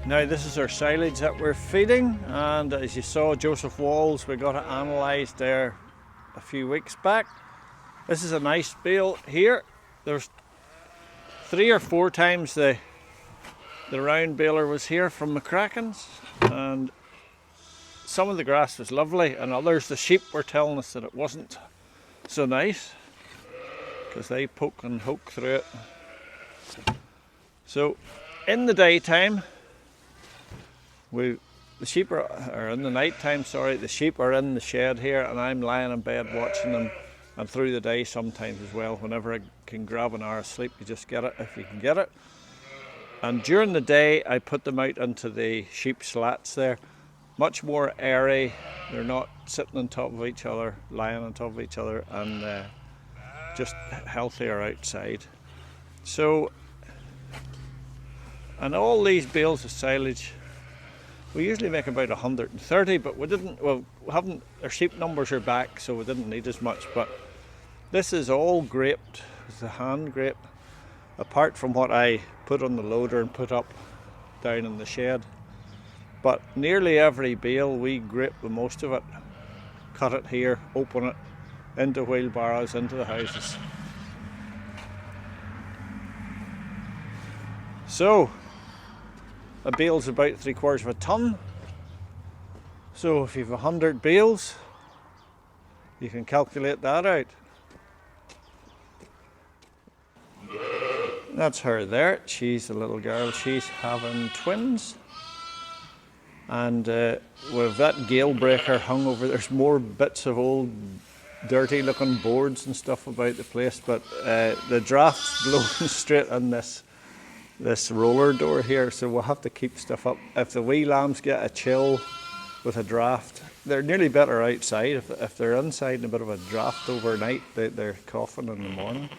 Now this is our silage that we're feeding, and as you saw Joseph Walls, we got it analysed there a few weeks back. This is a nice bale here. There's 3 or 4 times the round baler was here from McCracken's, and some of the grass was lovely, and others, the sheep were telling us that it wasn't so nice because they poke and hoke through it. So in the daytime, the sheep are in the night time, the sheep are in the shed here, and I'm lying in bed watching them, and through the day sometimes as well. Whenever I can grab an hour of sleep, you just get it if you can get it. And during the day I put them out into the sheep slats there. Much more airy, they're not sitting on top of each other, lying on top of each other, and just healthier outside. So, and all these bales of silage, we usually make about 130, but our sheep numbers are back, so we didn't need as much. But this is all graped, it's a hand grape, apart from what I put on the loader and put up down in the shed. But nearly every bale we grape the most of it, cut it here, open it, into wheelbarrows, into the houses. So, a bale's about 3/4 of a tonne. So if you've 100 bales, you can calculate that out. That's her there. She's a little girl. She's having twins. And with that gale breaker hung over, there's more bits of old dirty looking boards and stuff about the place, but the draft's blowing straight in this roller door here, so we'll have to keep stuff up. If the wee lambs get a chill with a draft, they're nearly better outside. If they're inside in a bit of a draft overnight, they're coughing in the morning.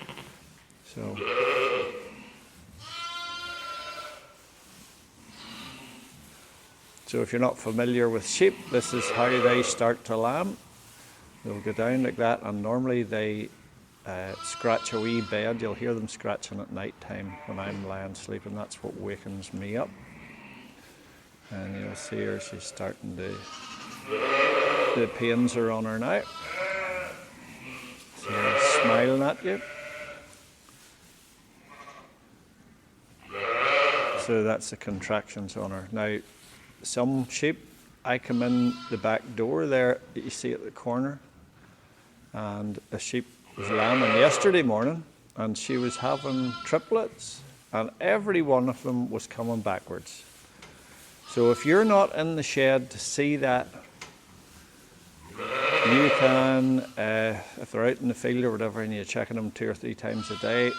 So if you're not familiar with sheep, this is how they start to lamb. They'll go down like that, and normally they scratch a wee bed. You'll hear them scratching at night time when I'm lying sleeping. That's what wakens me up. And you'll see her, she's starting the pains are on her now. See her smiling at you. So that's the contractions on her. Now, some sheep, I come in the back door there, you see at the corner, and a sheep was lambing yesterday morning, and she was having triplets, and every one of them was coming backwards. So if you're not in the shed to see that, you can, if they're out in the field or whatever, and you're checking them 2 or 3 times a day,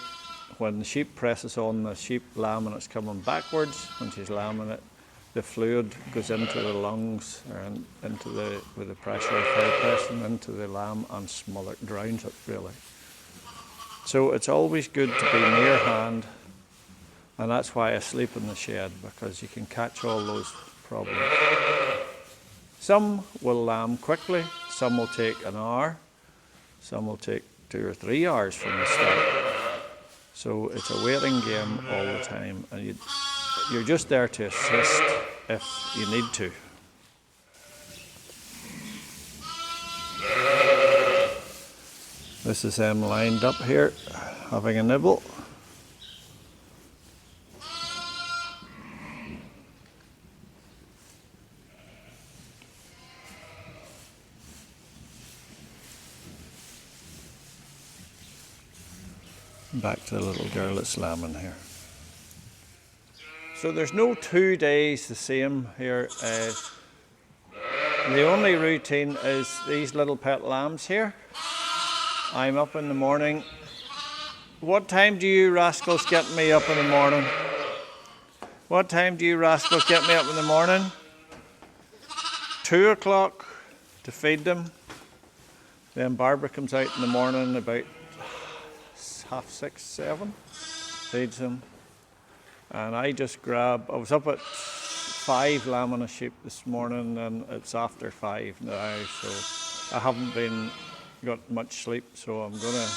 when the sheep presses on the sheep lamb and it's coming backwards, when she's lambing it, the fluid goes into the lungs, or with the pressure of her pressing into the lamb and drowns it really. So it's always good to be near hand, and that's why I sleep in the shed, because you can catch all those problems. Some will lamb quickly, some will take an hour, some will take 2 or 3 hours from the start. So it's a waiting game all the time, and you're just there to assist if you need to. This is them lined up here, having a nibble. Back to the little girl that's lambing here. So there's no 2 days the same here. The only routine is these little pet lambs here. I'm up in the morning. What time do you rascals get me up in the morning? What time do you rascals get me up in the morning? 2 o'clock to feed them. Then Barbara comes out in the morning about 6:30, 7, feeds them. And I just I was up at 5 lambing a sheep this morning, and it's after 5 now, so I haven't got much sleep, so I'm going to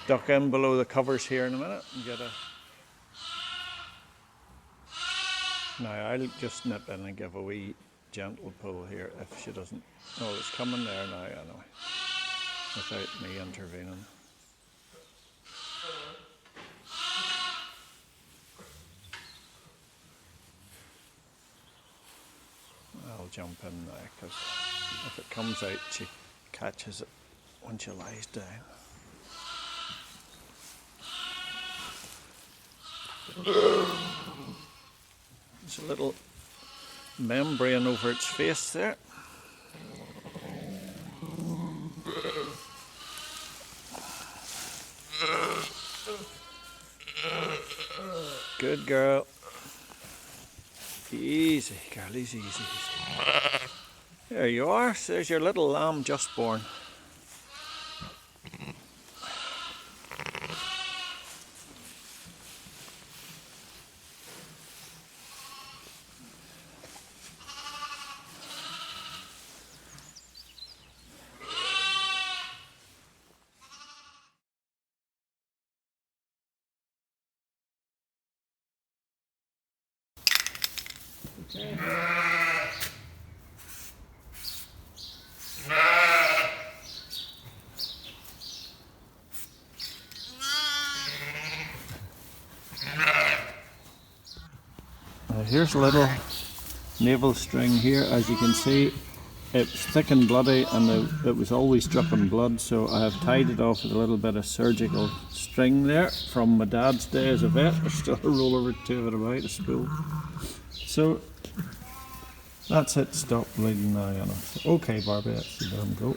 duck in below the covers here in a minute and get a Now I'll just nip in and give a wee gentle pull here if she doesn't. Oh, it's coming there now anyway, without me intervening. I'll jump in now because if it comes out, she catches it when she lies down. There's a little membrane over its face there. Good girl. Easy, girlies, easy. There you are. There's your little lamb just born. Okay. Here's a little navel string here. As you can see, it's thick and bloody, and it was always dripping blood, so I have tied it off with a little bit of surgical string there from my dad's day as a vet. There's still a roll over two of it about, a spool. So that's it, stop bleeding now, Anna. Okay, Barbie, let's let him go.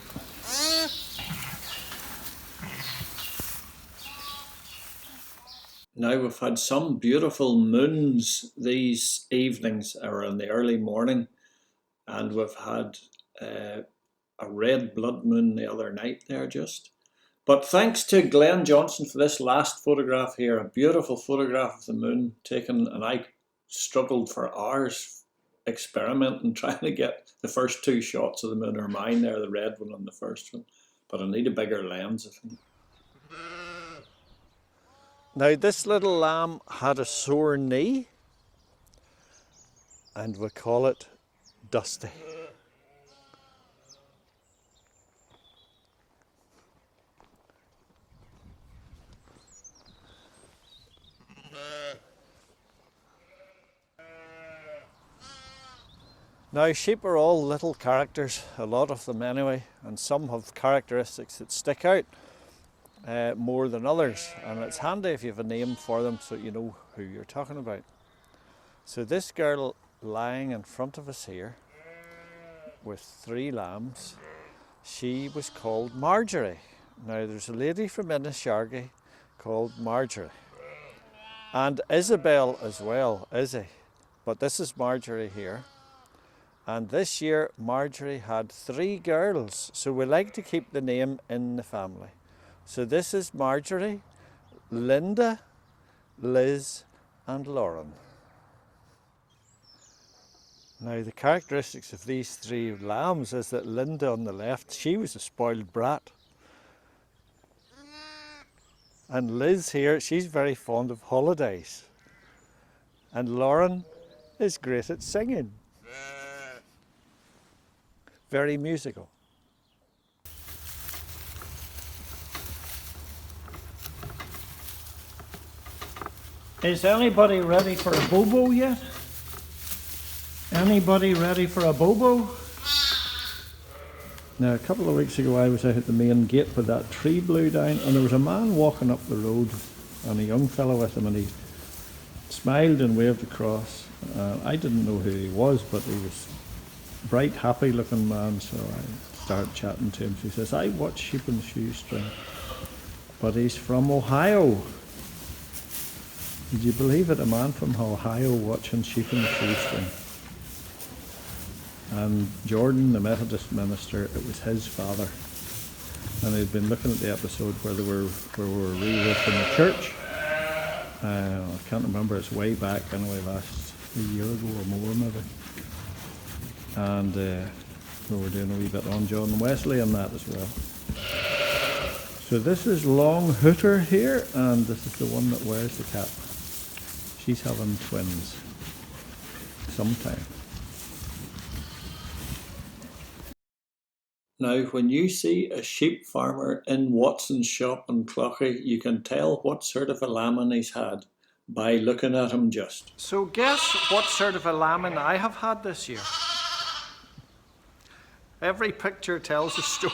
Now we've had some beautiful moons these evenings, or in the early morning, and we've had a red blood moon the other night there just. But thanks to Glenn Johnson for this last photograph here, a beautiful photograph of the moon taken, and I struggled for hours experimenting, trying to get the first two shots of the moon are mine there, the red one and the first one. But I need a bigger lens, I think. Now this little lamb had a sore knee, and we call it Dusty. Now sheep are all little characters, a lot of them anyway, and some have characteristics that stick out more than others, and it's handy if you have a name for them so you know who you're talking about. So this girl lying in front of us here with three lambs, she was called Marjorie. Now there's a lady from Innishargy called Marjorie, and Isabel as well, Izzy, but this is Marjorie here. And this year Marjorie had three girls, so we like to keep the name in the family. So this is Marjorie, Linda, Liz and Lauren. Now the characteristics of these three lambs is that Linda on the left, she was a spoiled brat. And Liz here, she's very fond of holidays. And Lauren is great at singing. Very musical. Is anybody ready for a bobo yet? Anybody ready for a bobo? Now a couple of weeks ago I was out at the main gate with that tree blew down, and there was a man walking up the road and a young fellow with him, and he smiled and waved across. I didn't know who he was, but he was a bright, happy looking man, so I started chatting to him. So he says, I watch sheep and shoestring, but he's from Ohio. Did you believe it? A man from Ohio watching sheep and shoestring. And Jordan, the Methodist minister, it was his father. And he'd been looking at the episode where we were re-roofing the church. I can't remember, it's way back anyway, last a year ago or more maybe. And we were doing a wee bit on John Wesley and that as well. So this is Long Hooter here, and this is the one that wears the cap. She's having twins. sometime. Now, when you see a sheep farmer in Watson's shop in Cloughie, you can tell what sort of a lambing he's had by looking at him just. So guess what sort of a lambing I have had this year? Every picture tells a story.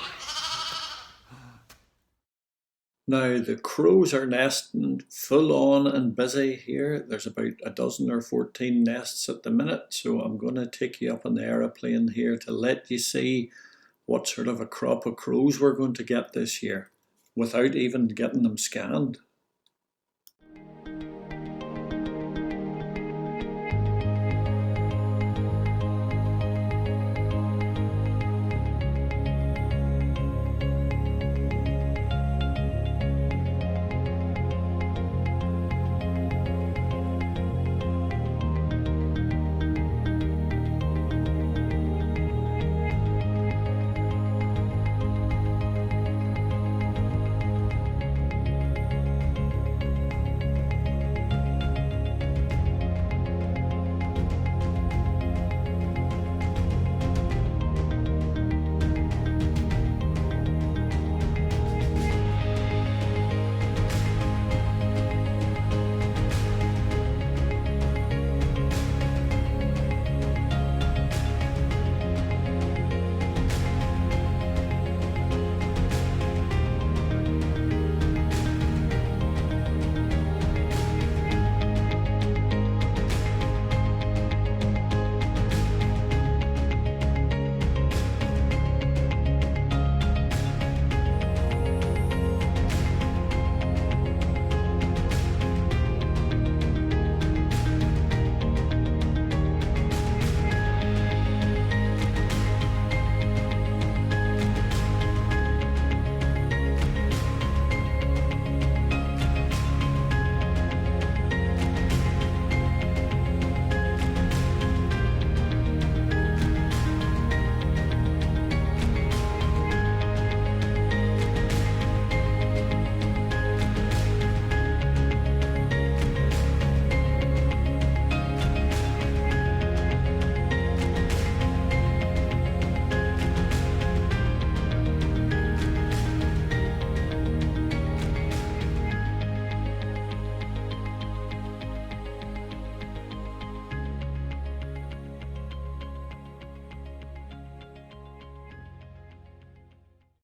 Now the crows are nesting full on and busy here. There's about a dozen or 14 nests at the minute, so I'm going to take you up on the aeroplane here to let you see what sort of a crop of crows we're going to get this year without even getting them scanned.